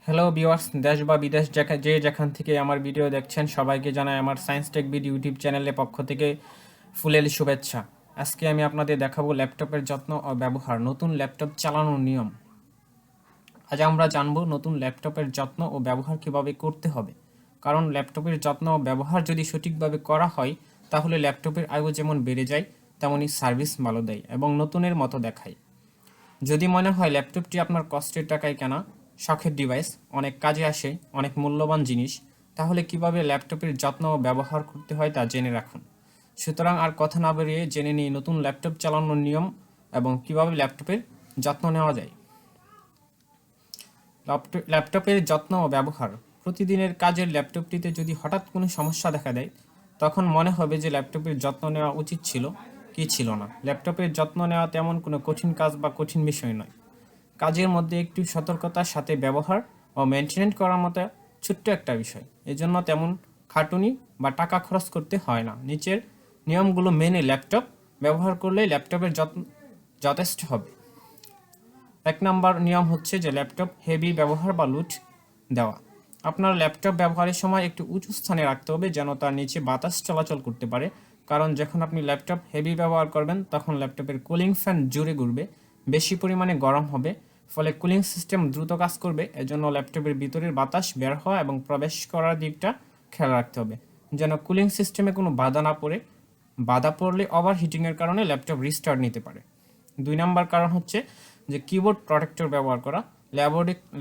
Hello viewers, দেশ বা বিদেশ যেখান থেকে আমার ভিডিও দেখছেন সবাইকে জানাই আমার সায়েন্স টেক বিডি ইউটিউব চ্যানেলের পক্ষ থেকে ফুলেল শুভেচ্ছা। আজকে আমি আপনাদের দেখাবো ল্যাপটপের যত্ন ও ব্যবহার, নতুন ল্যাপটপ চালানোর নিয়ম। আজ আমরা জানবো নতুন ল্যাপটপের যত্ন ও ব্যবহার কিভাবে করতে হবে। কারণ ল্যাপটপের যত্ন ও ব্যবহার যদি সঠিকভাবে করা হয় তাহলে ল্যাপটপের আয়ু যেমন বেড়ে যায় তেমনই সার্ভিস ভালো দেয় এবং নতুনের মতো দেখায়। যদি মনে হয় ল্যাপটপটি আপনার কষ্টের টাকায় কেনা, শখের ডিভাইস, অনেক কাজে আসে, অনেক মূল্যবান জিনিস, তাহলে কিভাবে ল্যাপটপের যত্ন ও ব্যবহার করতে হয় তা জেনে রাখুন। সুতরাং আর কথা না বেরিয়ে জেনে নিই নতুন ল্যাপটপ চালানোর নিয়ম এবং কিভাবে ল্যাপটপের যত্ন নেওয়া যায়। ল্যাপটপের যত্ন ও ব্যবহার। প্রতিদিনের কাজের ল্যাপটপটিতে যদি হঠাৎ কোনো সমস্যা দেখা দেয় তখন মনে হবে যে ল্যাপটপের যত্ন নেওয়া উচিত ছিল কি ছিল না। ল্যাপটপের যত্ন নেওয়া তেমন কোনো কঠিন কাজ বা কঠিন বিষয় নয়। কাজের মধ্যে একটু সতর্কতার সাথে ব্যবহার ও মেনটেনেন্স করার মতো ছোট্ট একটা বিষয়। এজন্য তেমন খাটুনি বা টাকা খরচ করতে হয় না। নিচের নিয়মগুলো মেনে ল্যাপটপ ব্যবহার করলেই ল্যাপটপের যত্ন যথেষ্ট হবে। 1 নম্বর নিয়ম হচ্ছে যে ল্যাপটপ হেভি ব্যবহার বা লুট দেওয়া। আপনার ল্যাপটপ ব্যবহারের সময় একটু উঁচু স্থানে রাখতে হবে যেন তার নিচে বাতাস চলাচল করতে পারে। কারণ যখন আপনি ল্যাপটপ হেভি ব্যবহার করবেন তখন ল্যাপটপের কুলিং ফ্যান জোরে ঘুরবে, বেশি পরিমাণে গরম হবে, ফলে কুলিং সিস্টেম দ্রুত কাজ করবে। এজন্য ল্যাপটপের ভিতরের বাতাস বের হওয়া এবং প্রবেশ করার দিকটা খেয়াল রাখতে হবে যেন কুলিং সিস্টেমে কোনো বাধা পড়লে ওভারহিটিংয়ের কারণে ল্যাপটপ রিস্টার্ট নিতে পারে। 2 নম্বর কারণ হচ্ছে যে কিবোর্ড প্রোটেক্টর ব্যবহার করা।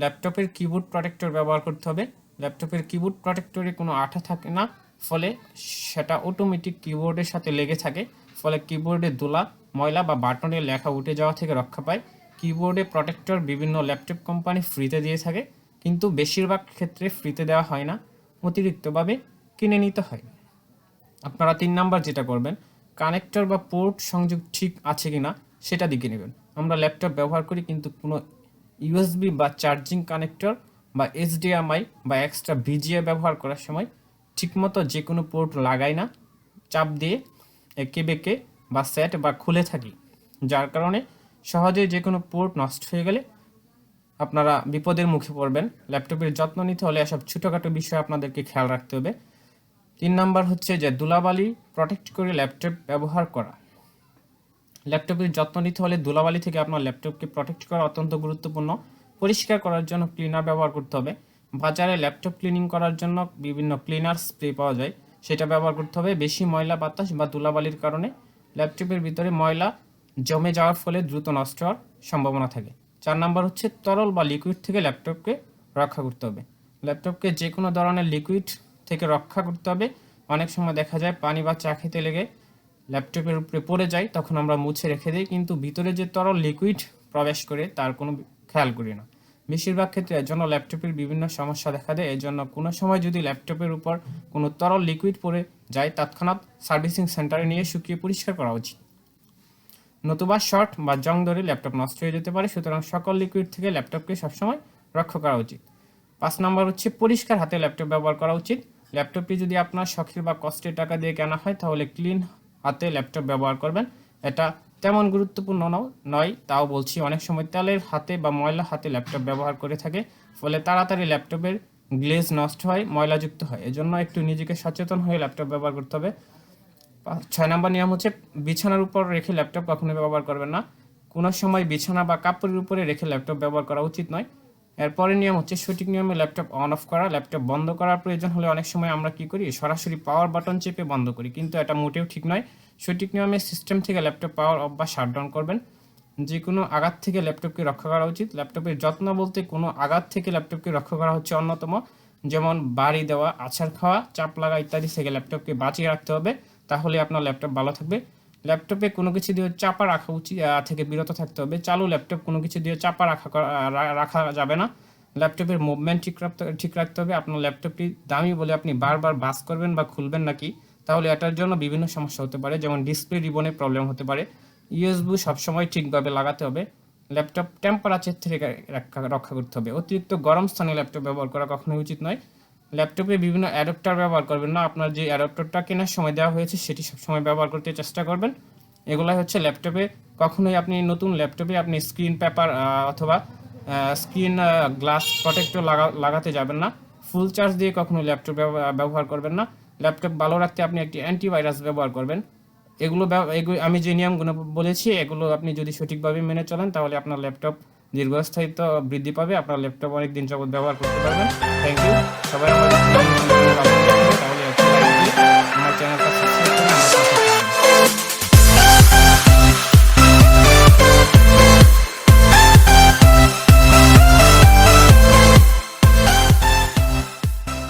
ল্যাপটপের কিবোর্ড প্রোটেক্টর ব্যবহার করতে হবে। ল্যাপটপের কিবোর্ড প্রোটেক্টরে কোনো আঠা থাকে না, ফলে সেটা অটোমেটিক কিবোর্ডের সাথে লেগে থাকে, ফলে কিবোর্ডে ধুলা, ময়লা বা বাটনের লেখা উঠে যাওয়া থেকে রক্ষা পায়। কিবোর্ডে প্রোটেক্টর বিভিন্ন ল্যাপটপ কোম্পানি ফ্রিতে দিয়ে থাকে, কিন্তু বেশিরভাগ ক্ষেত্রে ফ্রিতে দেওয়া হয় না, অতিরিক্তভাবে কিনে নিতে হয়। আপনারা 3 নাম্বার যেটা করবেন, কানেক্টর বা পোর্ট সংযোগ ঠিক আছে কিনা সেটা দেখে নেবেন। আমরা ল্যাপটপ ব্যবহার করি কিন্তু কোনো ইউএসবি বা চার্জিং কানেক্টর বা এইচডিএমআই বা এক্সট্রা ভিজিএ ব্যবহার করার সময় ঠিকমতো যে কোনো পোর্ট লাগাই না, চাপ দিয়ে একে বেঁকে বা সেট বা খুলে থাকি, যার কারণে সহজেই যে কোনো পোর্ট নষ্ট হয়ে গেলে আপনারা বিপদের মুখে পড়বেন। ল্যাপটপের যত্ন নিতে হলে এসব ছোটোখাটো বিষয় আপনাদেরকে খেয়াল রাখতে হবে। 3 নাম্বার হচ্ছে যে ধুলাবালি প্রোটেক্ট করে ল্যাপটপ ব্যবহার করা। ল্যাপটপের যত্ন নিতে হলে ধুলাবালি থেকে আপনার ল্যাপটপকে প্রোটেক্ট করা অত্যন্ত গুরুত্বপূর্ণ। পরিষ্কার করার জন্য ক্লিনার ব্যবহার করতে হবে। বাজারে ল্যাপটপ ক্লিনিং করার জন্য বিভিন্ন ক্লিনার স্প্রে পাওয়া যায়, সেটা ব্যবহার করতে হবে। বেশি ময়লা, বাতাস বা ধুলাবালির কারণে ল্যাপটপের ভিতরে ময়লা জমে যাওয়ার ফলে দ্রুত নষ্ট হওয়ার সম্ভাবনা থাকে। 4 নাম্বার হচ্ছে তরল বা লিকুইড থেকে ল্যাপটপকে রক্ষা করতে হবে। ল্যাপটপকে যে কোনো ধরনের লিকুইড থেকে রক্ষা করতে হবে। অনেক সময় দেখা যায় পানি বা চা খেতে লেগে ল্যাপটপের উপরে পড়ে যায়, তখন আমরা মুছে রেখে দিই, কিন্তু ভিতরে যে তরল লিকুইড প্রবেশ করে তার কোনো খেয়াল করি না। বেশিরভাগ ক্ষেত্রে এর জন্য ল্যাপটপের বিভিন্ন সমস্যা দেখা দেয়। এর জন্য কোনো সময় যদি ল্যাপটপের উপর কোনো তরল লিকুইড পড়ে যায় তৎক্ষণাৎ সার্ভিসিং সেন্টারে নিয়ে শুকিয়ে পরিষ্কার করা উচিত, নতুবা শর্ট বা জং ধরে ল্যাপটপ নষ্ট হয়ে যেতে পারে। সুতরাং সকল লিকুইড থেকে ল্যাপটপকে সবসময় রক্ষা করা উচিত। 5 নম্বর হচ্ছে পরিষ্কার হাতে ল্যাপটপ ব্যবহার করা উচিত। ল্যাপটপটি যদি আপনার শখের বা কষ্টের টাকা দিয়ে কেনা হয় তাহলে ক্লিন হাতে ল্যাপটপ ব্যবহার করবেন। এটা তেমন গুরুত্বপূর্ণ নয়, তাও বলছি। অনেক সময় তেলের হাতে বা ময়লা হাতে ল্যাপটপ ব্যবহার করে থাকে, ফলে তাড়াতাড়ি ল্যাপটপের গ্লেজ নষ্ট হয়, ময়লাযুক্ত হয়। এজন্য একটু নিজেকে সচেতন হয়ে ল্যাপটপ ব্যবহার করতে হবে। 6 নম্বর নিয়ম হচ্ছে বিছানার উপর রেখে ল্যাপটপ কখনোই ব্যবহার করবেন না। কোনো সময় বিছানা বা কাপড়ের উপরে রেখে ল্যাপটপ ব্যবহার করা উচিত নয়। এরপরের নিয়ম হচ্ছে সঠিক নিয়মে ল্যাপটপ অন অফ করা। ল্যাপটপ বন্ধ করার প্রয়োজন হলে অনেক সময় আমরা কি করি, সরাসরি পাওয়ার বাটন চেপে বন্ধ করি, কিন্তু এটা মোটেও ঠিক নয়। সঠিক নিয়মে সিস্টেম থেকে ল্যাপটপ পাওয়ার অফ বা শাটডাউন করবেন। যে কোনো আঘাত থেকে ল্যাপটপকে রক্ষা করা উচিত। ল্যাপটপের যত্ন বলতে কোনো আঘাত থেকে ল্যাপটপকে রক্ষা করা হচ্ছে অন্যতম, যেমন বাড়ি দেওয়া, আছাড় খাওয়া, চাপ লাগা ইত্যাদি থেকে ল্যাপটপকে বাঁচিয়ে রাখতে হবে, তাহলে আপনার ল্যাপটপ ভালো থাকবে। ল্যাপটপে কোনো কিছু দিয়ে চাপা রাখা উচিত থেকে বিরত থাকতে হবে। চালু ল্যাপটপ কোনো কিছু দিয়ে চাপা রাখা যাবে না। ল্যাপটপের মুভমেন্ট ঠিক রাখতে হবে। আপনার ল্যাপটপটি দামি বলে আপনি বারবার বাস করবেন বা খুলবেন নাকি, তাহলে এটার জন্য বিভিন্ন সমস্যা হতে পারে, যেমন ডিসপ্লে রিবনের প্রবলেম হতে পারে। ইউএসবি সবসময় ঠিকভাবে লাগাতে হবে। ল্যাপটপ টেম্পারেচার থেকে রক্ষা করতে হবে। অতিরিক্ত গরম স্থানে ল্যাপটপ ব্যবহার করা কখনোই উচিত নয়। ল্যাপটপে বিভিন্ন অ্যাডাপ্টার ব্যবহার করবেন না। আপনার যে অ্যাডাপ্টারটা কেনার সময় দেওয়া হয়েছে সেটি সবসময় ব্যবহার করতে চেষ্টা করবেন। এগুলাই হচ্ছে ল্যাপটপে কখনোই আপনি নতুন ল্যাপটপে আপনি স্ক্রিন পেপার অথবা স্ক্রিন গ্লাস প্রোটেক্টর লাগাতে যাবেন না। ফুল চার্জ দিয়ে কখনো ল্যাপটপ ব্যবহার করবেন না। ল্যাপটপ ভালো রাখতে আপনি একটি অ্যান্টিভাইরাস ব্যবহার করবেন। এগুলো আমি যে নিয়মগুলো বলেছি এগুলো আপনি যদি সঠিকভাবে মেনে চলেন তাহলে আপনার ল্যাপটপ দীর্ঘস্থায়িত্ব বৃদ্ধি পাবে, আপনার ল্যাপটপ অনেক দিন যাবত ব্যবহার করতে পারবেন। থ্যাংক ইউ সবাই। আমাদের তাহলে একটা লাইক দিয়ে আমার চ্যানেলটা